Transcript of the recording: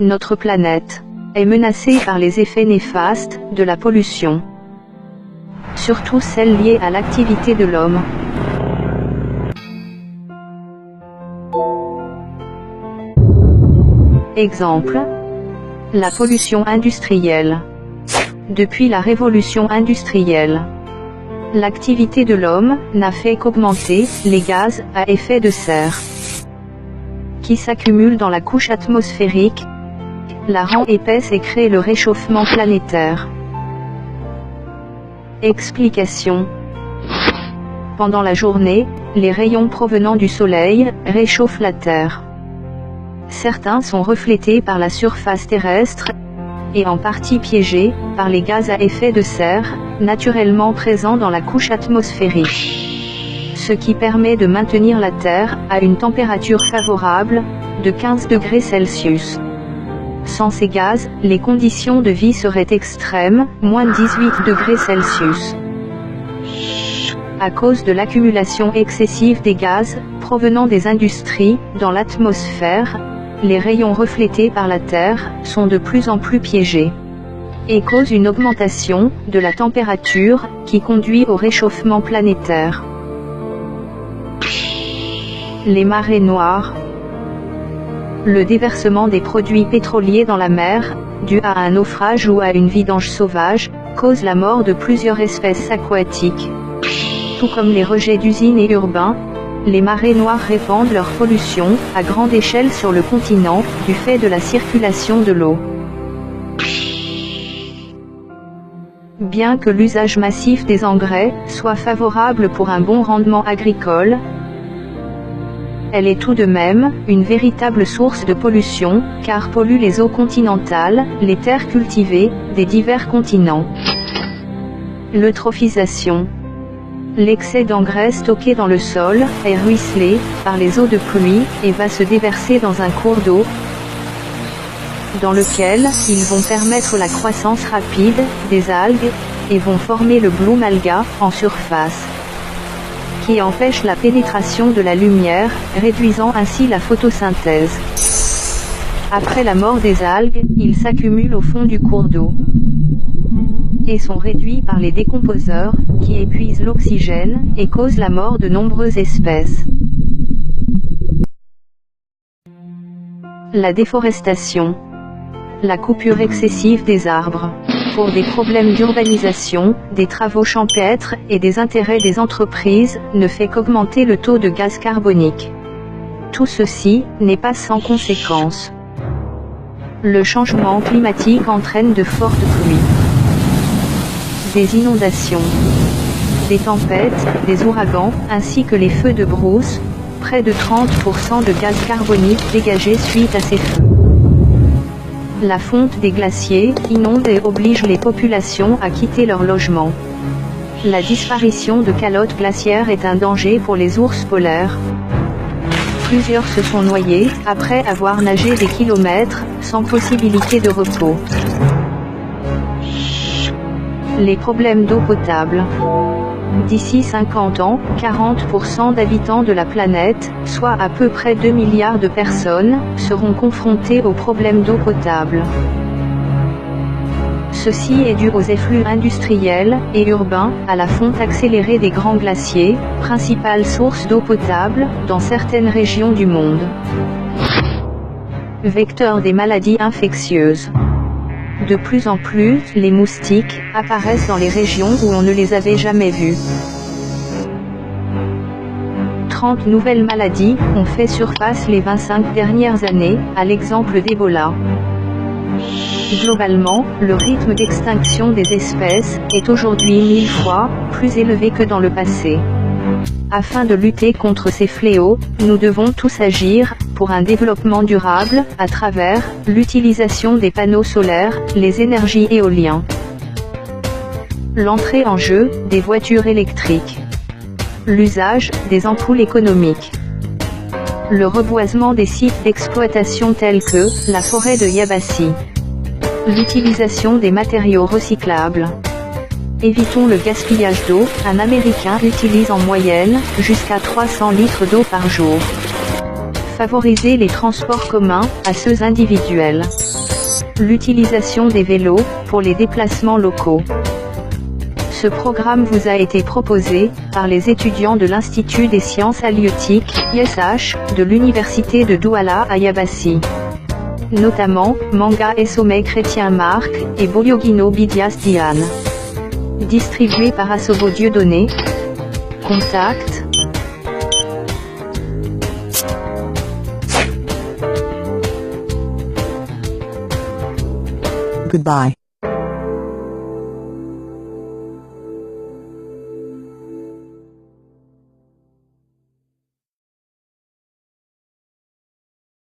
Notre planète est menacée par les effets néfastes de la pollution, surtout celles liées à l'activité de l'homme. Exemple, la pollution industrielle. Depuis la révolution industrielle, l'activité de l'homme n'a fait qu'augmenter les gaz à effet de serre, qui s'accumulent dans la couche atmosphérique, la rend épaisse et crée le réchauffement planétaire. Explication. Pendant la journée, les rayons provenant du soleil réchauffent la Terre. Certains sont reflétés par la surface terrestre, et en partie piégés par les gaz à effet de serre, naturellement présents dans la couche atmosphérique. Ce qui permet de maintenir la Terre à une température favorable, de 15 degrés Celsius. Sans ces gaz, les conditions de vie seraient extrêmes, moins 18 degrés Celsius. À cause de l'accumulation excessive des gaz, provenant des industries, dans l'atmosphère, les rayons reflétés par la Terre, sont de plus en plus piégés, et causent une augmentation de la température, qui conduit au réchauffement planétaire. Les marées noires. Le déversement des produits pétroliers dans la mer, dû à un naufrage ou à une vidange sauvage, cause la mort de plusieurs espèces aquatiques. Tout comme les rejets d'usines et urbains, les marées noires répandent leur pollution, à grande échelle sur le continent, du fait de la circulation de l'eau. Bien que l'usage massif des engrais soit favorable pour un bon rendement agricole, elle est tout de même une véritable source de pollution, car pollue les eaux continentales, les terres cultivées, des divers continents. L'eutrophisation. L'excès d'engrais stocké dans le sol est ruisselé par les eaux de pluie et va se déverser dans un cours d'eau, dans lequel ils vont permettre la croissance rapide des algues, et vont former le bloom alga en surface, qui empêche la pénétration de la lumière, réduisant ainsi la photosynthèse. Après la mort des algues, ils s'accumulent au fond du cours d'eau, et sont réduits par les décomposeurs, qui épuisent l'oxygène, et causent la mort de nombreuses espèces. La déforestation. La coupure excessive des arbres. Pour des problèmes d'urbanisation, des travaux champêtres, et des intérêts des entreprises, ne fait qu'augmenter le taux de gaz carbonique. Tout ceci n'est pas sans conséquences. Le changement climatique entraîne de fortes pluies, des inondations, des tempêtes, des ouragans, ainsi que les feux de brousse, près de 30% de gaz carbonique dégagés suite à ces feux. La fonte des glaciers inonde et oblige les populations à quitter leur logement. La disparition de calottes glaciaires est un danger pour les ours polaires. Plusieurs se sont noyés, après avoir nagé des kilomètres, sans possibilité de repos. Les problèmes d'eau potable. D'ici 50 ans, 40% d'habitants de la planète, soit à peu près 2 milliards de personnes, seront confrontés aux problèmes d'eau potable. Ceci est dû aux effluves industriels et urbains, à la fonte accélérée des grands glaciers, principale source d'eau potable dans certaines régions du monde. Vecteur des maladies infectieuses. De plus en plus, les moustiques apparaissent dans les régions où on ne les avait jamais vus. 30 nouvelles maladies ont fait surface les 25 dernières années, à l'exemple d'Ebola. Globalement, le rythme d'extinction des espèces est aujourd'hui 1000 fois plus élevé que dans le passé. Afin de lutter contre ces fléaux, nous devons tous agir pour un développement durable, à travers l'utilisation des panneaux solaires, les énergies éoliennes, l'entrée en jeu des voitures électriques, l'usage des ampoules économiques. Le reboisement des sites d'exploitation tels que la forêt de Yabassi. L'utilisation des matériaux recyclables. Évitons le gaspillage d'eau, un Américain utilise en moyenne jusqu'à 300 litres d'eau par jour. Favoriser les transports communs, à ceux individuels. L'utilisation des vélos, pour les déplacements locaux. Ce programme vous a été proposé par les étudiants de l'Institut des sciences halieutiques, ISH, de l'Université de Douala à Yabassi. Notamment, Manga et Sommet Chrétien Marc, et Boyogino Bidias Diane. Distribué par Asobo Dieudonné. Contact. Goodbye.